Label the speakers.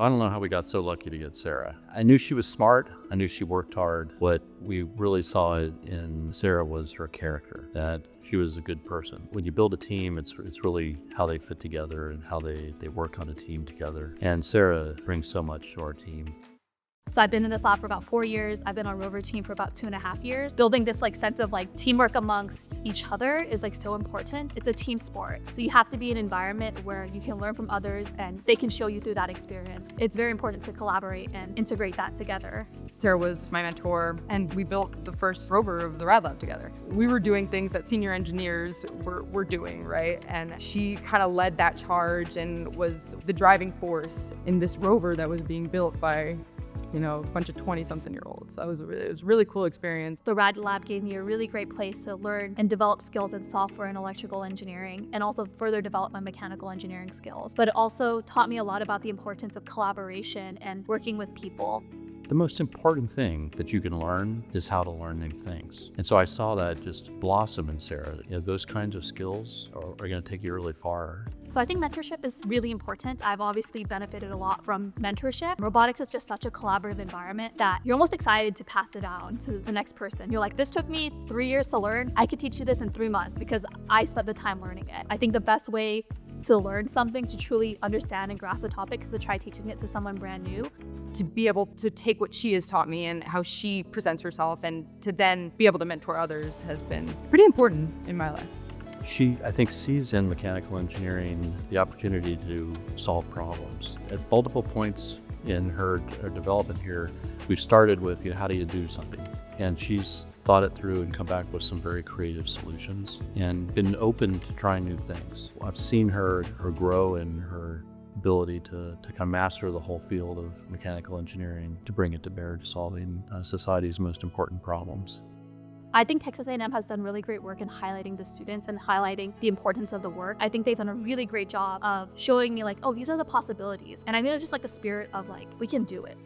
Speaker 1: I don't know how we got so lucky to get Sarah. I knew she was smart. I knew she worked hard. What we really saw in Sarah was her character, that she was a good person. When you build a team, it's really how they fit together and how they work on a team together. And Sarah brings so much to our team.
Speaker 2: So I've been in this lab for about 4 years. I've been on rover team for about 2.5 years. Building this sense of teamwork amongst each other is so important. It's a team sport. So you have to be in an environment where you can learn from others and they can show you through that experience. It's very important to collaborate and integrate that together.
Speaker 3: Sarah was my mentor, and we built the first rover of the RAD Lab together. We were doing things that senior engineers were doing, right? And she kind of led that charge and was the driving force in this rover that was being built by a bunch of 20-something-year-olds. So it was a really cool experience.
Speaker 2: The RAD Lab gave me a really great place to learn and develop skills in software and electrical engineering, and also further develop my mechanical engineering skills. But it also taught me a lot about the importance of collaboration and working with people.
Speaker 1: The most important thing that you can learn is how to learn new things. And so I saw that just blossom in Sarah. Those kinds of skills are going to take you really far.
Speaker 2: So I think mentorship is really important. I've obviously benefited a lot from mentorship. Robotics is just such a collaborative environment that you're almost excited to pass it down to the next person. You're like, this took me 3 years to learn. I could teach you this in 3 months because I spent the time learning it. I think the best way to learn something, to truly understand and grasp the topic, is to try teaching it to someone brand new.
Speaker 3: To be able to take what she has taught me and how she presents herself and to then be able to mentor others has been pretty important in my life.
Speaker 1: She, I think, sees in mechanical engineering the opportunity to solve problems. At multiple points in her development here, we've started with, how do you do something? And she's thought it through and come back with some very creative solutions and been open to trying new things. I've seen her grow in her ability to kind of master the whole field of mechanical engineering, to bring it to bear to solving society's most important problems.
Speaker 2: I think Texas A&M has done really great work in highlighting the students and highlighting the importance of the work. I think they've done a really great job of showing me oh, these are the possibilities. And I think it's just a spirit of we can do it.